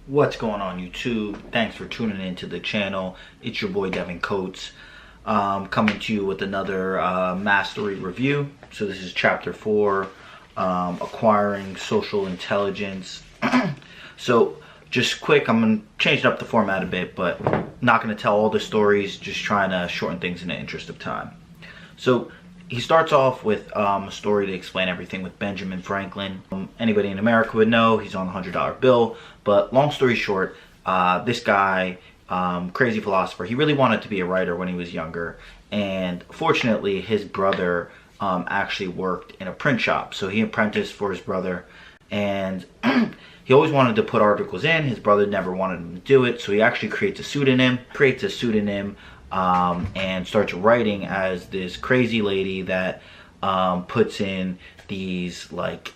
What's going on, YouTube? Thanks for tuning into the channel. It's your boy Devin Coates, coming to you with another mastery review. So this is chapter 4, acquiring social intelligence. So just quick, I'm gonna change up the format a bit, but not gonna tell all the stories, just trying to shorten things in the interest of time. So he starts off with a story to explain everything with Benjamin Franklin. Anybody in America would know he's on the $100 bill. But long story short, this guy, crazy philosopher, he really wanted to be a writer when he was younger. And fortunately, his brother actually worked in a print shop. So he apprenticed for his brother. And he always wanted to put articles in. His brother never wanted him to do it. So he actually creates a pseudonym. And starts writing as this crazy lady that puts in these like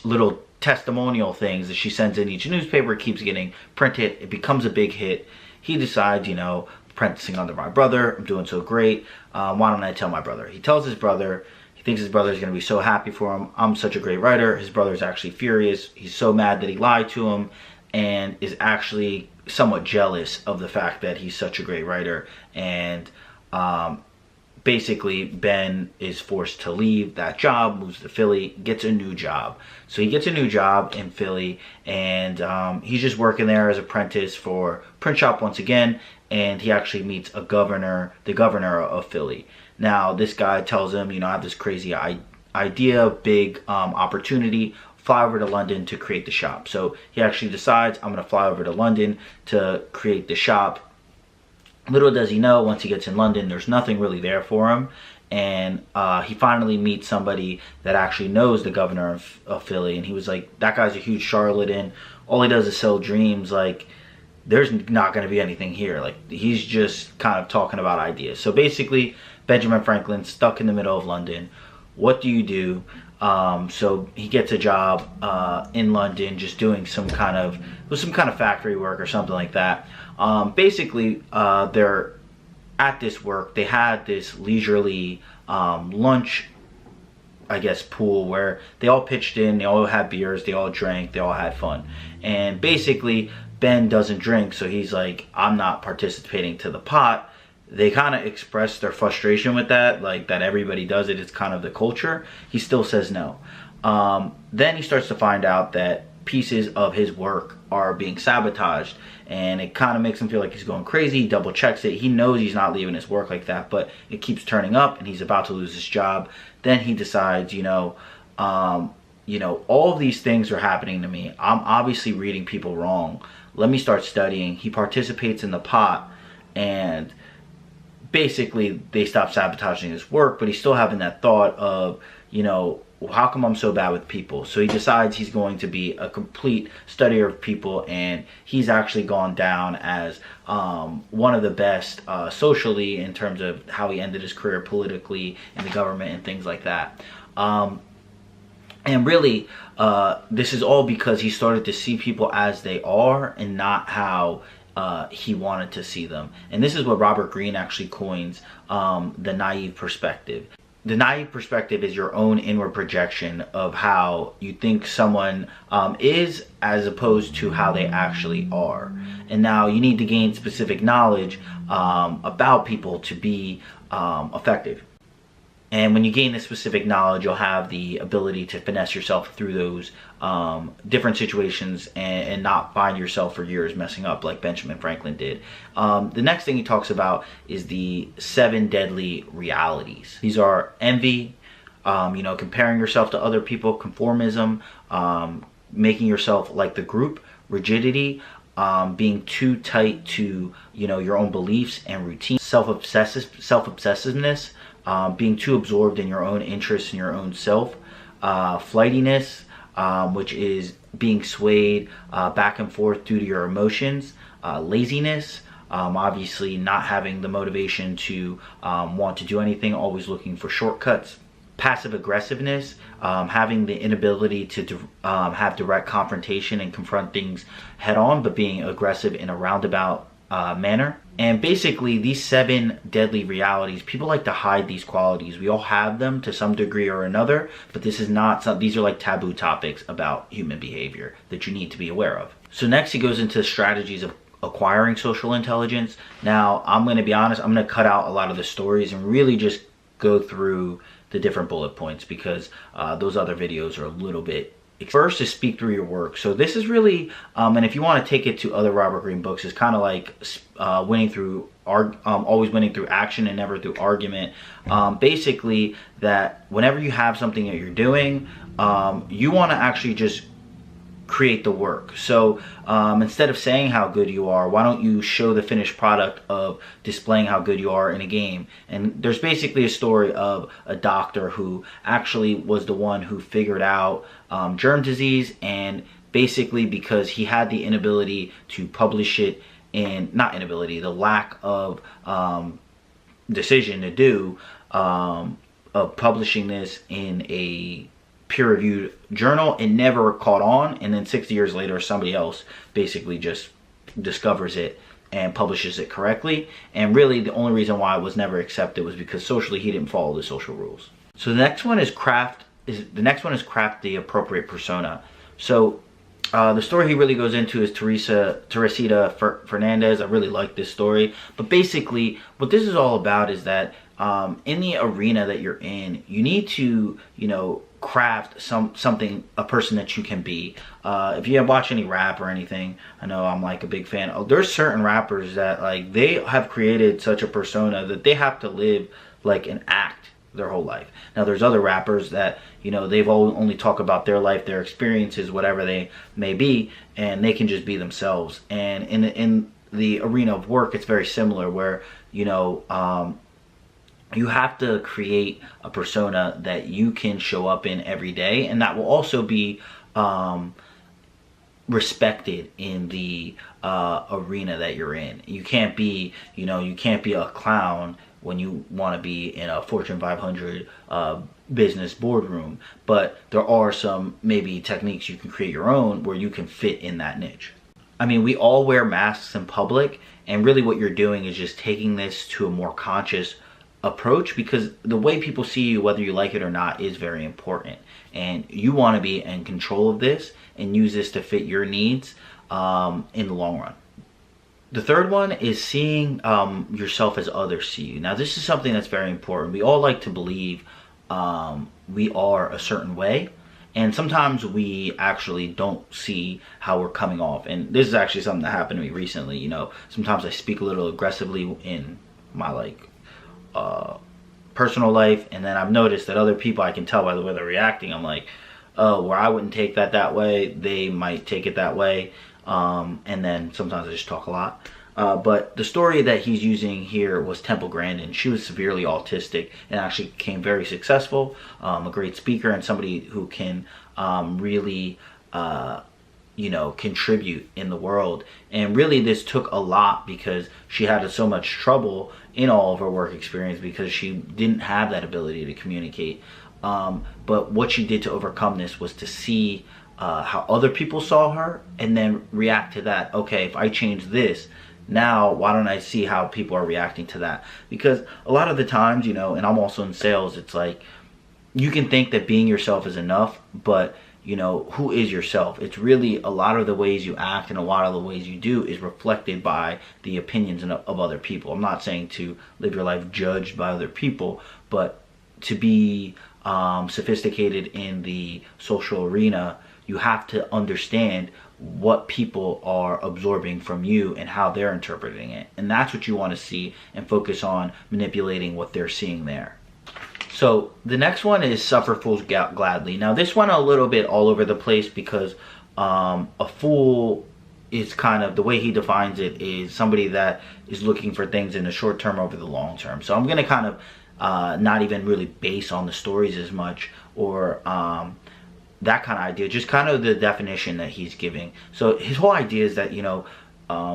little testimonial things that she sends in each newspaper. It keeps getting printed. It becomes a big hit. He decides, you know, apprenticing under my brother, I'm doing so great. Why don't I tell my brother? He tells his brother. He thinks his brother is going to be so happy for him. I'm such a great writer. His brother's actually furious. He's so mad that he lied to him and is actually somewhat jealous of the fact that he's such a great writer. And basically Ben is forced to leave that job, moves to Philly, gets a new job. So he gets a new job in Philly, and he's just working there as apprentice for print shop once again. And he actually meets the governor of Philly. Now this guy tells him, you know, I have this crazy idea, big opportunity. Fly over to London to create the shop. So he actually decides, I'm going to fly over to London to create the shop. Little does he know, once he gets in London, there's nothing really there for him. And he finally meets somebody that actually knows the governor of Philly. And he was like, that guy's a huge charlatan. All he does is sell dreams. Like, there's not going to be anything here. Like, he's just kind of talking about ideas. So basically, Benjamin Franklin stuck in the middle of London. What do you do? So he gets a job in London, just doing some kind of factory work or something like that. Basically, they're at this work. They had this leisurely lunch, I guess, pool where they all pitched in. They all had beers. They all drank. They all had fun. And basically, Ben doesn't drink, so he's like, I'm not participating to the pot. They kind of express their frustration with that, like that everybody does it. It's kind of the culture. He still says no. Then he starts to find out that pieces of his work are being sabotaged, and it kind of makes him feel like he's going crazy. He double checks it. He knows he's not leaving his work like that, but it keeps turning up, and he's about to lose his job. Then he decides, all of these things are happening to me. I'm obviously reading people wrong. Let me start studying. He participates in the pot, and basically they stop sabotaging his work, but he's still having that thought of, how come I'm so bad with people? So he decides he's going to be a complete studier of people, and he's actually gone down as one of the best socially in terms of how he ended his career politically in the government and things like that. And really, this is all because he started to see people as they are and not how he wanted to see them. And this is what Robert Greene actually coins, the naive perspective. The naive perspective is your own inward projection of how you think someone is, as opposed to how they actually are. And now you need to gain specific knowledge about people to be effective. And when you gain this specific knowledge, you'll have the ability to finesse yourself through those different situations and not find yourself for years messing up like Benjamin Franklin did. The next thing he talks about is the 7 deadly realities. These are envy, comparing yourself to other people, conformism, making yourself like the group, rigidity, being too tight to your own beliefs and routine, self-obsessiveness, being too absorbed in your own interests and your own self, flightiness, which is being swayed back and forth due to your emotions, laziness, obviously not having the motivation to want to do anything, always looking for shortcuts, passive aggressiveness, having the inability to have direct confrontation and confront things head on, but being aggressive in a roundabout manner. And basically, these 7 deadly realities, people like to hide these qualities. We all have them to some degree or another, but this is not some, these are like taboo topics about human behavior that you need to be aware of. So next he goes into strategies of acquiring social intelligence. Now, I'm going to be honest, I'm going to cut out a lot of the stories and really just go through the different bullet points, because those other videos are a little bit. First is speak through your work. So this is really, and if you want to take it to other Robert Greene books, it's kind of like winning through, always winning through action and never through argument. Basically, that whenever you have something that you're doing, you want to actually just create the work. So instead of saying how good you are, why don't you show the finished product of displaying how good you are in a game? And there's basically a story of a doctor who actually was the one who figured out germ disease, and basically because he had the inability to publish it, and not inability, the lack of decision to do of publishing this in a peer-reviewed journal, it never caught on, and then 60 years later somebody else basically just discovers it and publishes it correctly. And really the only reason why it was never accepted was because socially he didn't follow the social rules. So the next one is craft the appropriate persona. So the story he really goes into is Teresita Fernandez. I really like this story, but basically what this is all about is that in the arena that you're in, you need to, craft something, a person that you can be. If you watch any rap or anything, I know I'm like a big fan. There's certain rappers that like they have created such a persona that they have to live like an act their whole life. Now there's other rappers that they've only talk about their life, their experiences, whatever they may be, and they can just be themselves. And in the arena of work, it's very similar, where you have to create a persona that you can show up in every day, and that will also be respected in the arena that you're in. You can't be, you can't be a clown when you want to be in a Fortune 500 business boardroom, but there are some maybe techniques you can create your own where you can fit in that niche. I mean, we all wear masks in public, and really what you're doing is just taking this to a more conscious approach, because the way people see you, whether you like it or not, is very important, and you want to be in control of this and use this to fit your needs in the long run. The third one is seeing yourself as others see you. Now this is something that's very important. We all like to believe we are a certain way, and sometimes we actually don't see how we're coming off. And this is actually something that happened to me recently. Sometimes I speak a little aggressively in my personal life, and then I've noticed that other people, I can tell by the way they're reacting. I'm like, oh, where I wouldn't take that way, they might take it that way. And then sometimes I just talk a lot. But the story that he's using here was Temple Grandin. She was severely autistic and actually became very successful, a great speaker, and somebody who can really contribute in the world. And really this took a lot, because she had so much trouble in all of her work experience because she didn't have that ability to communicate. But what she did to overcome this was to see how other people saw her and then react to that. Okay, if I change this, now why don't I see how people are reacting to that? Because a lot of the times, and I'm also in sales, it's like you can think that being yourself is enough, but who is yourself? It's really a lot of the ways you act and a lot of the ways you do is reflected by the opinions of other people. I'm not saying to live your life judged by other people, but to be sophisticated in the social arena, you have to understand what people are absorbing from you and how they're interpreting it. And that's what you want to see and focus on manipulating what they're seeing there. So the next one is suffer fools gladly. Now this one a little bit all over the place, because a fool is kind of, the way he defines it, is somebody that is looking for things in the short term over the long term. So I'm going to kind of not even really base on the stories as much, or that kind of idea, just kind of the definition that he's giving. So his whole idea is that,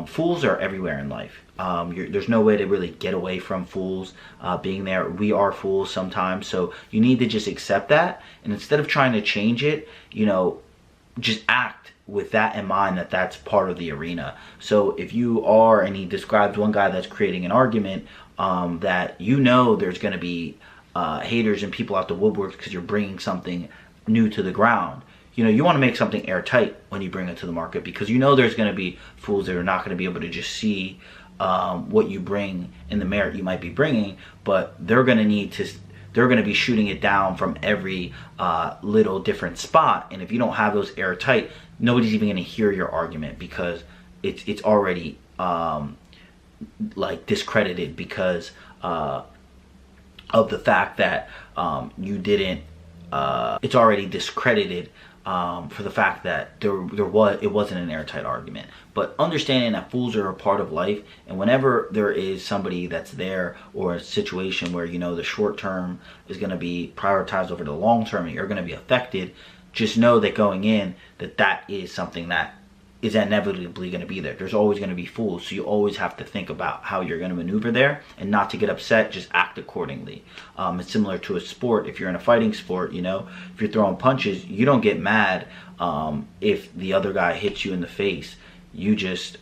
fools are everywhere in life. There's no way to really get away from fools being there. We are fools sometimes, so you need to just accept that, and instead of trying to change it, just act with that in mind, that that's part of the arena. So if you are, and he describes one guy that's creating an argument, that you know there's going to be haters and people out the woodworks because you're bringing something new to the ground. You know, you want to make something airtight when you bring it to the market, because you know there's going to be fools that are not going to be able to just see what you bring and the merit you might be bringing, but they're going to be shooting it down from every little different spot. And if you don't have those airtight, nobody's even going to hear your argument, because it's already like discredited because of the fact that you didn't. It's already discredited for the fact that it wasn't an airtight argument. But understanding that fools are a part of life, and whenever there is somebody that's there, or a situation where you know the short term is going to be prioritized over the long term and you're going to be affected, just know that going in, that is something that is inevitably going to be there. There's always going to be fools, so you always have to think about how you're going to maneuver there and not to get upset. Just act accordingly. It's similar to a sport. If you're in a fighting sport, you know, if you're throwing punches, you don't get mad if the other guy hits you in the face. You just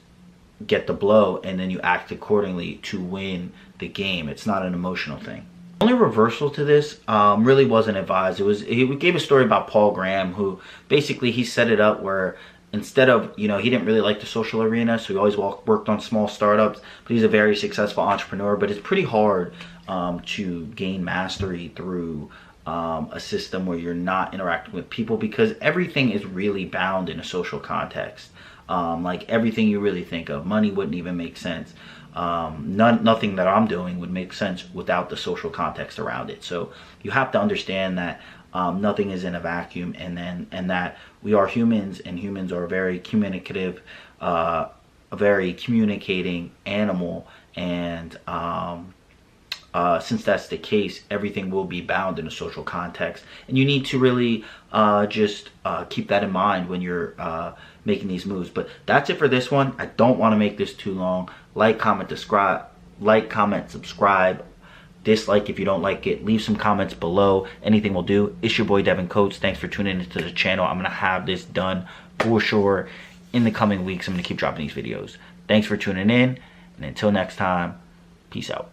get the blow and then you act accordingly to win the game. It's not an emotional thing. The only reversal to this really wasn't advised. He gave a story about Paul Graham, who basically he set it up where, instead of, you know, he didn't really like the social arena, so he always worked on small startups, but he's a very successful entrepreneur. But it's pretty hard to gain mastery through a system where you're not interacting with people, because everything is really bound in a social context. Like everything you really think of, money wouldn't even make sense. Nothing that I'm doing would make sense without the social context around it. So you have to understand that nothing is in a vacuum, and that we are humans, and humans are a very communicative, a very communicating animal, and since that's the case, everything will be bound in a social context, and you need to really just keep that in mind when you're making these moves. But that's it for this one. I don't want to make this too long. Like, comment, subscribe. Dislike if you don't like it. Leave some comments below. Anything will do. It's your boy Devin Coates. Thanks for tuning into the channel. I'm going to have this done for sure in the coming weeks. I'm going to keep dropping these videos. Thanks for tuning in, and until next time, peace out.